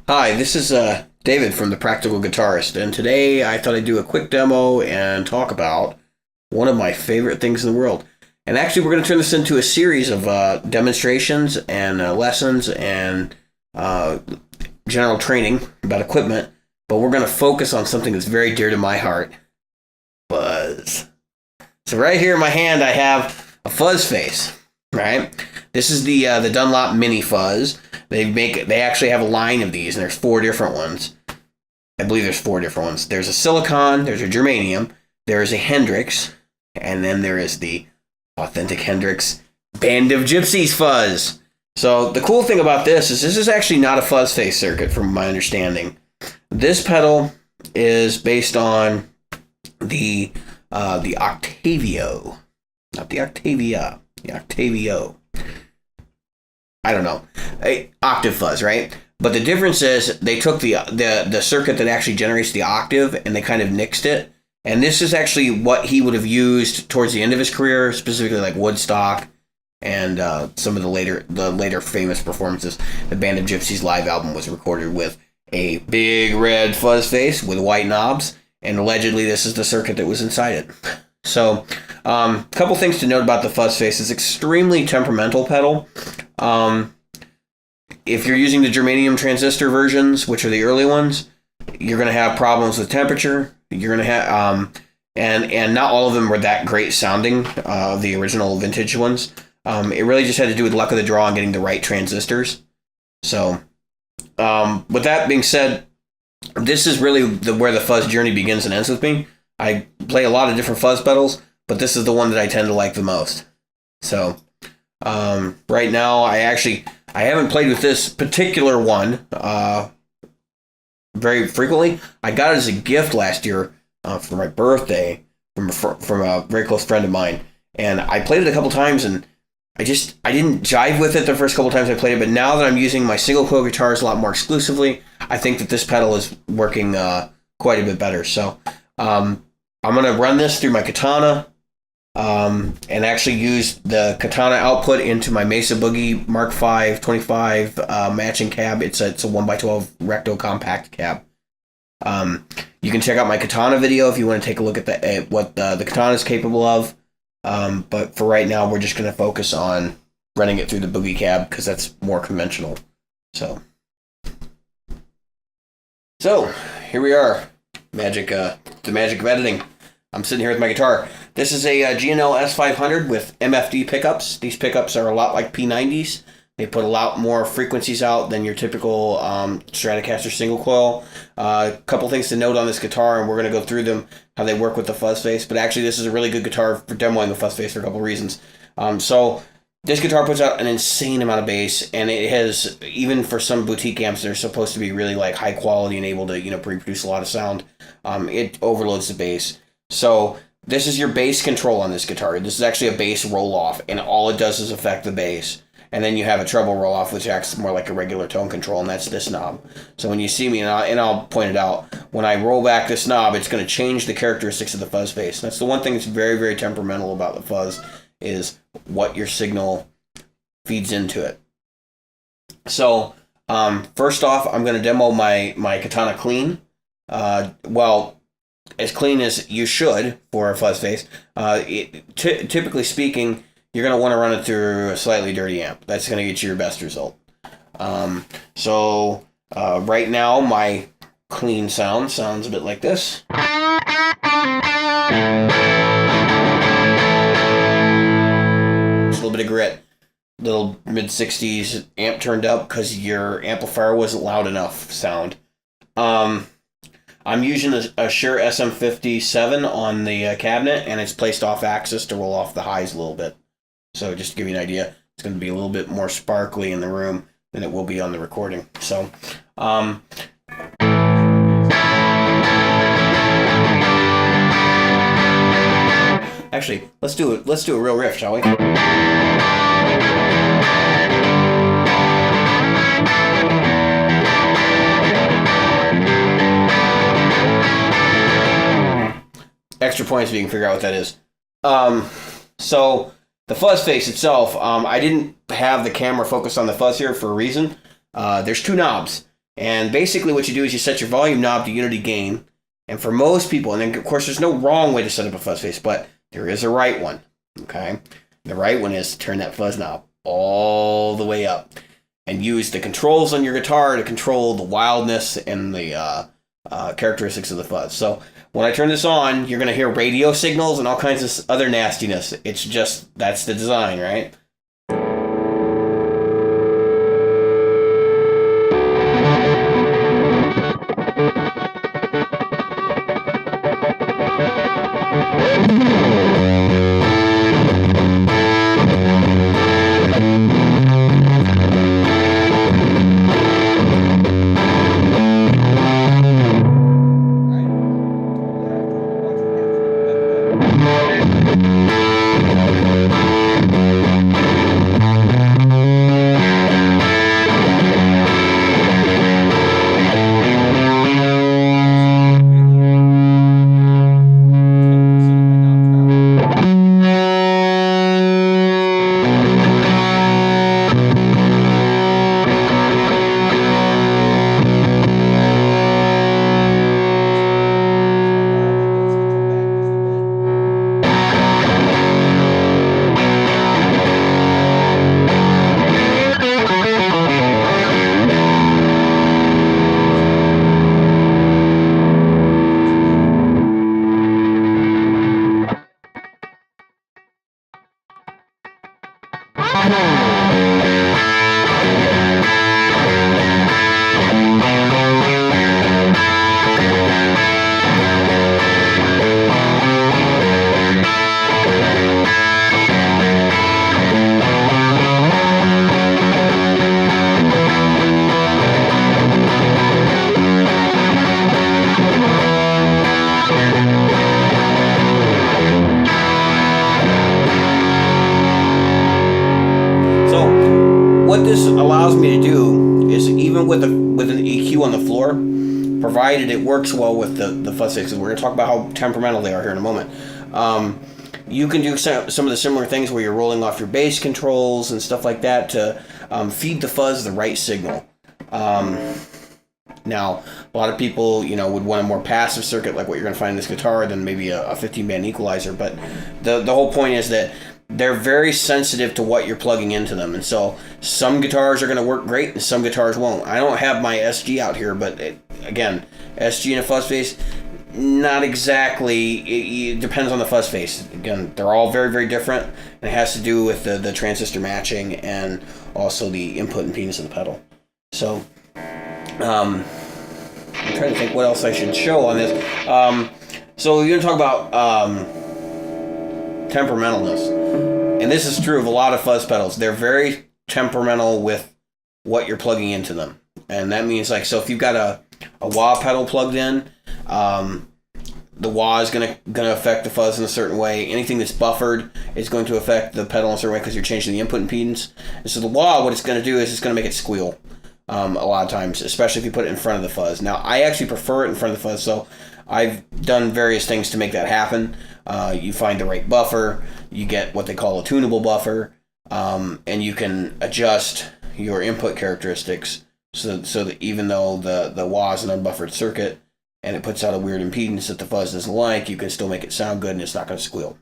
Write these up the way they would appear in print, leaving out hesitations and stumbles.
Hi, this is David from the Practical Guitarist, and today I thought I'd do a quick demo and talk about one of my favorite things in the world. And actually, we're going to turn this into a series of demonstrations and lessons and uh, general training about equipment, but we're going to focus on something that's very dear to my heart, Fuzz. So right here in my hand, I have a Fuzz Face, right? This is the Dunlop Mini Fuzz. They actually have a line of these, and there's four different ones. I believe there's four different ones. There's a silicon, there's a germanium, there's a Hendrix, and then there is the authentic Hendrix Band of Gypsys Fuzz. So the cool thing about this is actually not a Fuzz Face circuit, from my understanding. This pedal is based on the Octavio, not the Octavia, the Octavio. I don't know, octave fuzz, right? But the difference is they took the circuit that actually generates the octave and they kind of nixed it. And this is actually what he would have used towards the end of his career, specifically like Woodstock and some of the later famous performances. The Band of Gypsy's live album was recorded with a big red fuzz face with white knobs, and allegedly this is the circuit that was inside it. So, a couple things to note about the Fuzz Face. It's extremely temperamental pedal. If you're using the germanium transistor versions, which are the early ones, you're going to have problems with temperature. You're going to have, and not all of them were that great sounding, the original vintage ones. It really just had to do with luck of the draw and getting the right transistors. So, with that being said, this is really where the fuzz journey begins and ends with me. I play a lot of different fuzz pedals, but this is the one that I tend to like the most. So, right now, I haven't played with this particular one very frequently. I got it as a gift last year for my birthday from a very close friend of mine, and I played it a couple times, and I didn't jive with it the first couple times I played it. But now that I'm using my single coil guitars a lot more exclusively, I think that this pedal is working quite a bit better. So, I'm going to run this through my Katana and actually use the Katana output into my Mesa Boogie Mark V 25 matching cab. It's a 1x12 recto compact cab. You can check out my Katana video if you want to take a look at what the Katana is capable of. But for right now, we're just going to focus on running it through the Boogie cab because that's more conventional. So here we are. The magic of editing. I'm sitting here with my guitar. This is a G&L S500 with MFD pickups. These pickups are a lot like P90s. They put a lot more frequencies out than your typical Stratocaster single coil. A couple things to note on this guitar, and we're going to go through them, how they work with the Fuzz Face. But actually, this is a really good guitar for demoing the Fuzz Face for a couple reasons. So this guitar puts out an insane amount of bass, and it has, even for some boutique amps that are supposed to be really like high quality and able to reproduce a lot of sound, it overloads the bass. So this is your bass control on this guitar. This is actually a bass roll-off, and all it does is affect the bass. And then you have a treble roll-off, which acts more like a regular tone control, and that's this knob. So when you see me, and I'll point it out, when I roll back this knob, it's going to change the characteristics of the Fuzz Face. That's the one thing that's very, very temperamental about the Fuzz, is what your signal feeds into it. So first off, I'm going to demo my Katana clean. As clean as you should for a Fuzz Face. Typically speaking, you're going to want to run it through a slightly dirty amp. That's going to get you your best result. Right now, my clean sounds a bit like this. Just a little bit of grit. Little mid-60s amp turned up because your amplifier wasn't loud enough sound. I'm using a Shure SM57 on the cabinet, and it's placed off axis to roll off the highs a little bit. So just to give you an idea, it's going to be a little bit more sparkly in the room than it will be on the recording. So, actually, let's do a real riff, shall we? Extra points if you can figure out what that is. So the Fuzz Face itself, I didn't have the camera focused on the fuzz here for a reason. There's two knobs. And basically what you do is you set your volume knob to unity gain. And for most people, and then of course there's no wrong way to set up a fuzz face, but there is a right one. Okay? The right one is to turn that fuzz knob all the way up and use the controls on your guitar to control the wildness and the characteristics of the fuzz. So when I turn this on, you're going to hear radio signals and all kinds of other nastiness. It's just, that's the design, right? What this allows me to do is, even with an EQ on the floor, provided it works well with the fuzz face, we're going to talk about how temperamental they are here in a moment. You can do some of the similar things where you're rolling off your bass controls and stuff like that to feed the fuzz the right signal. Now, a lot of people, would want a more passive circuit like what you're going to find in this guitar than maybe a 15-band equalizer. But the whole point is that they're very sensitive to what you're plugging into them. And so some guitars are going to work great and some guitars won't. I don't have my SG out here, but again, SG and a fuzz face, not exactly. It depends on the fuzz face. Again, they're all very, very different. And it has to do with the transistor matching and also the input impedance of the pedal. So I'm trying to think what else I should show on this. So you're going to talk about temperamentalness. And this is true of a lot of fuzz pedals. They're very temperamental with what you're plugging into them. And that means, so if you've got a wah pedal plugged in, the wah is going to affect the fuzz in a certain way. Anything that's buffered is going to affect the pedal in a certain way because you're changing the input impedance. And so the wah, what it's going to do is it's going to make it squeal a lot of times, especially if you put it in front of the fuzz. Now, I actually prefer it in front of the fuzz, so I've done various things to make that happen. You find the right buffer, you get what they call a tunable buffer, and you can adjust your input characteristics so that even though the wah is an unbuffered circuit and it puts out a weird impedance that the fuzz doesn't like, you can still make it sound good and it's not going to squeal.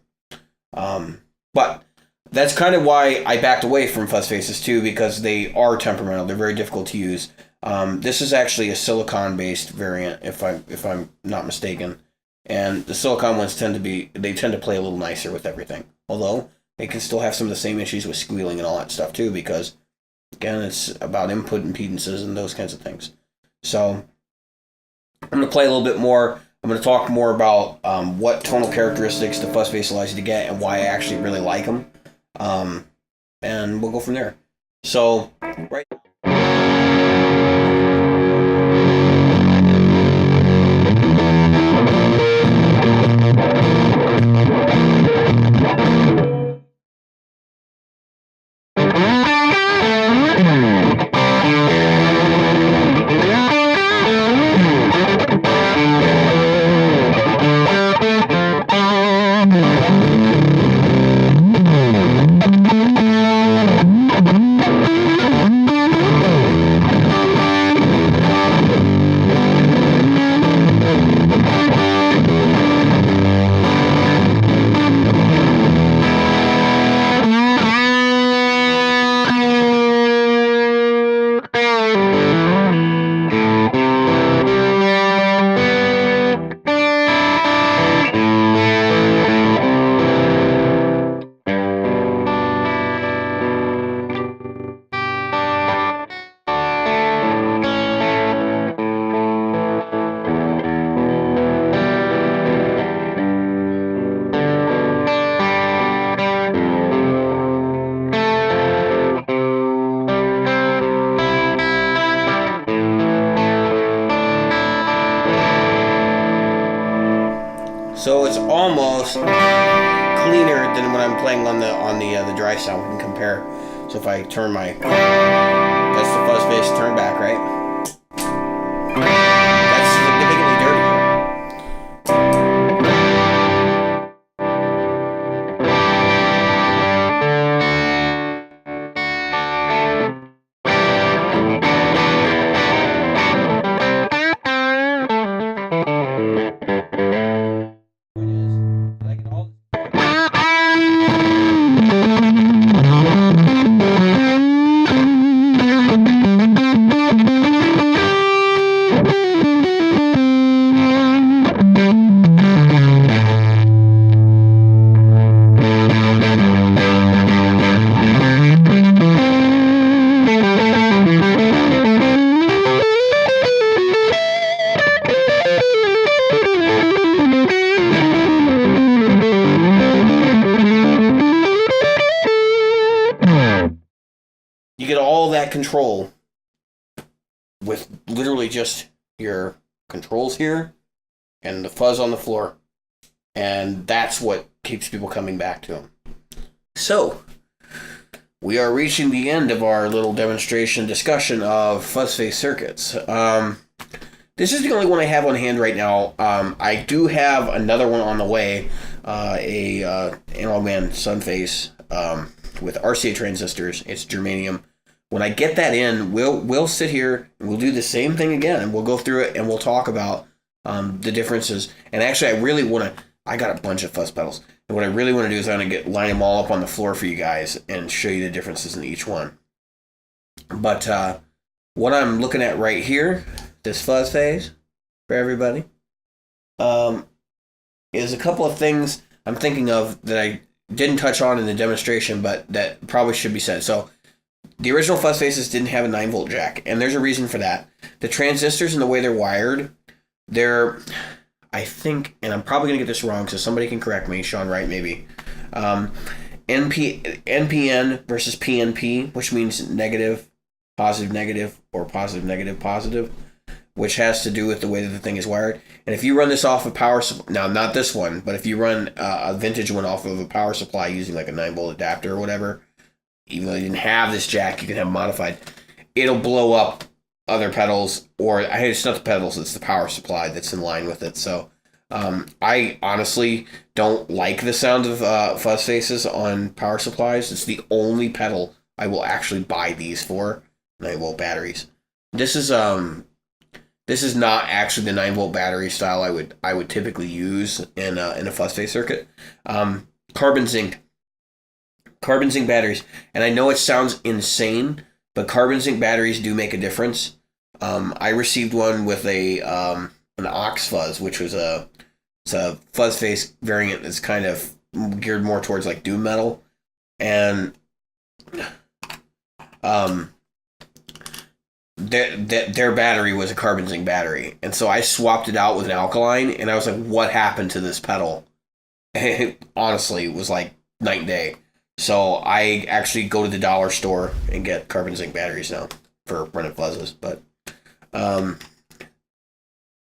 But that's kind of why I backed away from fuzz faces too, because they are temperamental. They're very difficult to use. This is actually a silicon-based variant, if I'm not mistaken. And the silicon ones tend to play a little nicer with everything. Although they can still have some of the same issues with squealing and all that stuff too, because again, it's about input impedances and those kinds of things. So I'm going to play a little bit more. I'm going to talk more about what tonal characteristics the fuzz face allows you to get and why I actually really like them. And we'll go from there. So right. So it's almost cleaner than when I'm playing on the dry sound. We can compare. So if I turn my, that's the fuzz face turn back, right? That's significantly dirtier. You get all that control with literally just your controls here and the fuzz on the floor. And that's what keeps people coming back to them. So, we are reaching the end of our little demonstration discussion of Fuzz Face circuits. This is the only one I have on hand right now. I do have another one on the way, Analog Man Sun Face with RCA transistors. It's germanium. When I get that in, we'll sit here and we'll do the same thing again, and we'll go through it and we'll talk about the differences. And actually, I got a bunch of fuzz pedals, and what I really want to do is line them all up on the floor for you guys and show you the differences in each one. But what I'm looking at right here, this Fuzz Face for everybody, is a couple of things I'm thinking of that I didn't touch on in the demonstration, but that probably should be said. So the original Fuzz Faces didn't have a 9-volt jack, and there's a reason for that. The transistors and the way they're wired, I think, and I'm probably going to get this wrong, so somebody can correct me, Sean Wright maybe. NPN versus PNP, which means negative, positive, or positive, negative, positive, which has to do with the way that the thing is wired. And if you run this off a power supply, now not this one, but if you run a vintage one off of a power supply using like a 9-volt adapter or whatever, even though you didn't have this jack, you can have it modified, it'll blow up other pedals, or it's not the pedals, it's the power supply that's in line with it. So I honestly don't like the sound of Fuzz Faces on power supplies. It's the only pedal I will actually buy these for, 9-volt batteries. This is not actually the 9-volt battery style I would typically use in a Fuzz Face circuit. Carbon zinc batteries, and I know it sounds insane, but carbon zinc batteries do make a difference. I received one with an Ox Fuzz, which was it's a Fuzz Face variant that's kind of geared more towards like doom metal, and their battery was a carbon zinc battery, and so I swapped it out with an alkaline, and I was like, what happened to this pedal? And it honestly was like night and day. So I actually go to the dollar store and get carbon zinc batteries now for running fuzzes. But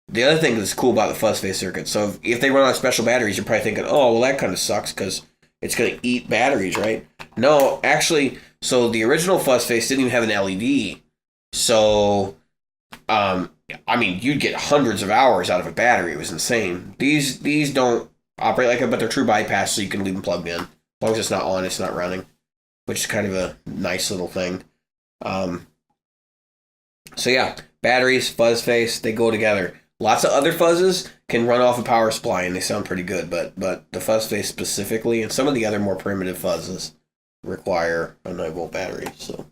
the other thing that's cool about the Fuzz Face circuit, so if they run on special batteries, you're probably thinking, oh, well, that kind of sucks because it's going to eat batteries, right? No, actually, so the original Fuzz Face didn't even have an LED. So, you'd get hundreds of hours out of a battery. It was insane. These don't operate like it, but they're true bypass, so you can leave them plugged in. As long as it's not on, it's not running, which is kind of a nice little thing. So yeah, batteries, Fuzz Face, they go together. Lots of other fuzzes can run off a power supply and they sound pretty good, but the Fuzz Face specifically, and some of the other more primitive fuzzes require a 9-volt battery. So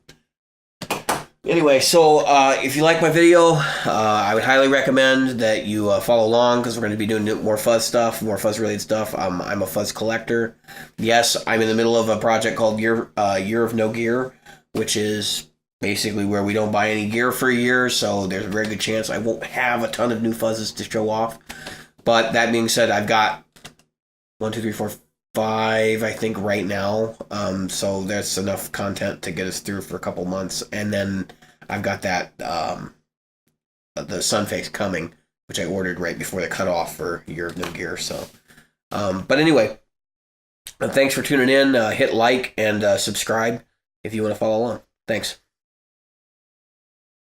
anyway, so if you like my video, I would highly recommend that you follow along, because we're going to be doing more fuzz stuff, more fuzz-related stuff. I'm a fuzz collector. Yes, I'm in the middle of a project called Year of No Gear, which is basically where we don't buy any gear for a year, so there's a very good chance I won't have a ton of new fuzzes to show off. But that being said, I've got 1, 2, 3, 4, 5, I think, right now. So that's enough content to get us through for a couple months. And then I've got that the Sun Face coming, which I ordered right before the cutoff for Year of No Gear. So But anyway, thanks for tuning in. Hit like and subscribe if you want to follow along. Thanks.